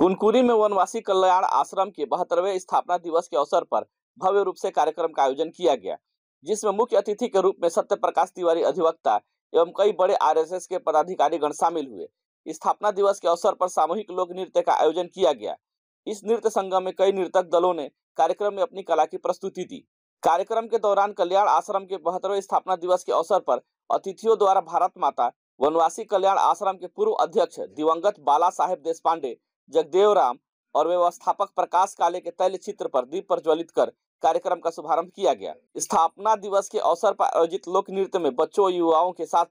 कुनकुरी में वनवासी कल्याण आश्रम के 72वें स्थापना दिवस के अवसर पर भव्य रूप से कार्यक्रम का आयोजन किया गया, जिसमें मुख्य अतिथि के रूप में सत्य प्रकाश तिवारी अधिवक्ता एवं कई बड़े आरएसएस के पदाधिकारीगण शामिल हुए। स्थापना दिवस के अवसर पर सामूहिक लोक नृत्य का आयोजन किया गया। इस नृत्य संगम में कई नर्तक दलों ने कार्यक्रम में अपनी कला की प्रस्तुति दी। कार्यक्रम के दौरान कल्याण आश्रम के 72वें स्थापना दिवस के अवसर पर अतिथियों द्वारा भारत माता वनवासी कल्याण आश्रम के पूर्व अध्यक्ष दिवंगत बाला साहेब देशपांडे, जगदेव राम और व्यवस्थापक प्रकाश काले के तैल चित्र पर दीप प्रज्वलित कर कार्यक्रम का शुभारंभ किया गया। स्थापना दिवस के अवसर पर आयोजित लोक नृत्य में बच्चों, युवाओं के साथ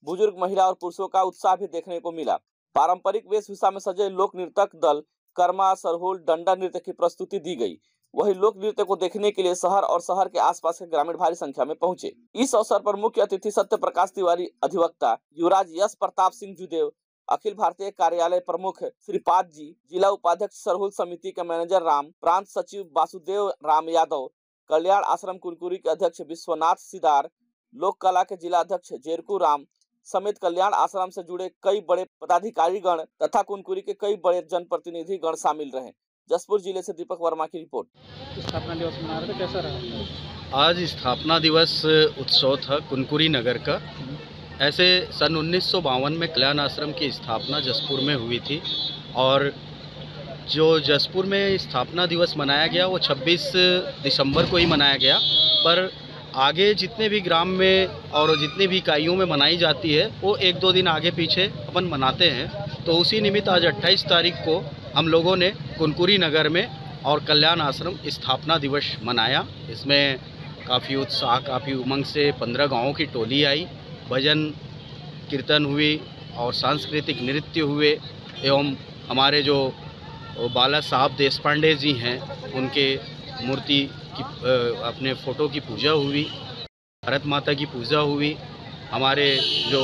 बुजुर्ग, महिला और पुरुषों का उत्साह भी देखने को मिला। पारंपरिक वेशभूषा में सजे लोक नृतक दल कर्मा, सरहुल, डंडा नृत्य की प्रस्तुति दी गई। वही लोक नृत्य को देखने के लिए शहर और शहर के आसपास के ग्रामीण भारी संख्या में पहुंचे। इस अवसर पर मुख्य अतिथि सत्य प्रकाश तिवारी अधिवक्ता, युवराज यश प्रताप सिंह जुदेव, अखिल भारतीय कार्यालय प्रमुख श्रीपाद जी, जिला उपाध्यक्ष सरहुल समिति के मैनेजर राम, प्रांत सचिव वासुदेव राम यादव, कल्याण आश्रम कुनकुरी के अध्यक्ष विश्वनाथ सिदार, लोक कला के जिला अध्यक्ष जेरकू राम समेत कल्याण आश्रम से जुड़े कई बड़े पदाधिकारी गण तथा कुनकुरी के कई बड़े जनप्रतिनिधि गण शामिल रहे। जसपुर जिले से दीपक वर्मा की रिपोर्ट। स्थापना दिवस मना रहे थे, कैसा रहा? आज स्थापना दिवस उत्सव था कुनकुरी नगर का। ऐसे सन 1952 में कल्याण आश्रम की स्थापना जसपुर में हुई थी और जो जसपुर में स्थापना दिवस मनाया गया वो 26 दिसंबर को ही मनाया गया, पर आगे जितने भी ग्राम में और जितनी भी इकाइयों में मनाई जाती है वो एक दो दिन आगे पीछे अपन मनाते हैं। तो उसी निमित्त आज 28 तारीख को हम लोगों ने कुनकुरी नगर में और कल्याण आश्रम स्थापना दिवस मनाया। इसमें काफ़ी उत्साह, काफ़ी उमंग से 15 गाँवों की टोली आई, भजन कीर्तन हुई और सांस्कृतिक नृत्य हुए एवं हमारे जो बाला साहब देशपांडे जी हैं उनके मूर्ति की अपने फ़ोटो की पूजा हुई, भारत माता की पूजा हुई। हमारे जो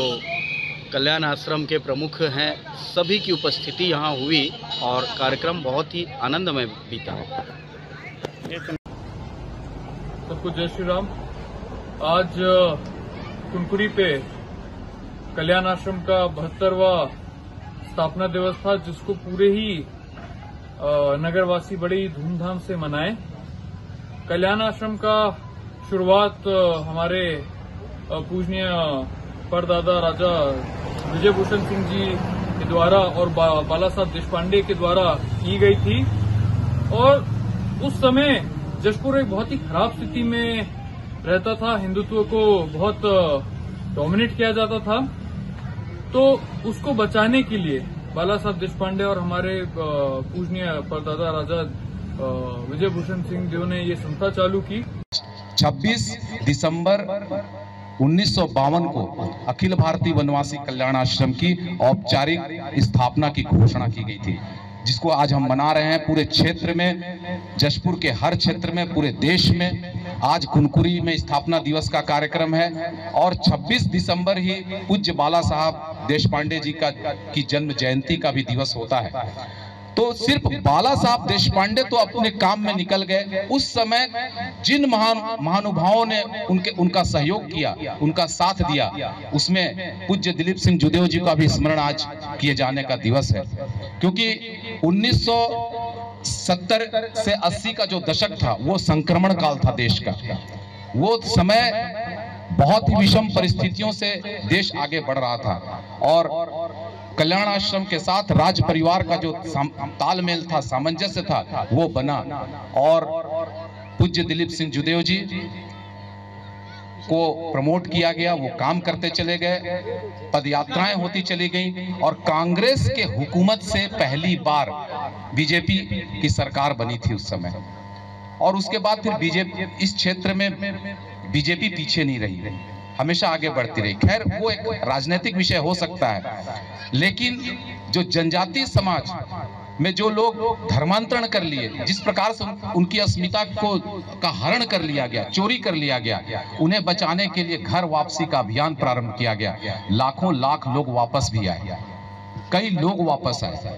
कल्याण आश्रम के प्रमुख हैं सभी की उपस्थिति यहाँ हुई और कार्यक्रम बहुत ही आनंदमय बीता। सबको जय श्री राम। आज कुनकुरी पे कल्याण आश्रम का 72वां स्थापना दिवस था, जिसको पूरे ही नगरवासी बड़ी धूमधाम से मनाए। कल्याण आश्रम का शुरुआत हमारे पूजनीय परदादा राजा विजय भूषण सिंह जी के द्वारा और बाला साहब देशपांडे के द्वारा की गई थी और उस समय जसपुर एक बहुत ही खराब स्थिति में रहता था, हिंदुत्व को बहुत डोमिनेट किया जाता था। तो उसको बचाने के लिए बाला साहब देशपांडे और हमारे पूजनीय परदादा राजा विजय भूषण सिंह देव ने ये संस्था चालू की। 26 दिसंबर 1952 को अखिल भारतीय वनवासी कल्याण आश्रम की औपचारिक स्थापना की घोषणा की गई थी, जिसको आज हम मना रहे हैं पूरे क्षेत्र में, जसपुर के हर क्षेत्र में, पूरे देश में। आज कुनकुरी में स्थापना दिवस का कार्यक्रम है और 26 दिसंबर ही पूज्य बाला साहब देशपांडे जी की जन्म जयंती का भी दिवस होता है। तो सिर्फ बाला साहब देशपांडे तो अपने काम में निकल गए, उस समय जिन महानुभावों ने उनका सहयोग किया, उनका साथ दिया, उसमें पूज्य दिलीप सिंह जुदेव जी का भी स्मरण आज किए जाने का दिवस है। क्योंकि 1970 से 80 का जो दशक था वो संक्रमण काल था देश का। वो समय बहुत ही विषम परिस्थितियों से देश आगे बढ़ रहा था और कल्याण आश्रम के साथ राज परिवार का जो तालमेल था, सामंजस्य था, वो बना और पूज्य दिलीप सिंह जुदेव जी को प्रमोट किया गया। वो काम करते चले गए, पदयात्राएं होती चली गई और कांग्रेस के हुकूमत से पहली बार बीजेपी की सरकार बनी थी उस समय। और उसके बाद फिर बीजेपी इस क्षेत्र में बीजेपी पीछे नहीं रही, हमेशा आगे बढ़ती रही। खैर वो एक राजनीतिक विषय हो सकता है, लेकिन जो जनजातीय समाज में जो लोग धर्मांतरण कर लिए, जिस प्रकार से उनकी अस्मिता का हरण कर लिया गया, चोरी कर लिया गया, उन्हें बचाने के लिए घर वापसी का अभियान प्रारंभ किया गया। लाखों लाख लोग वापस भी आए, कई लोग वापस आए।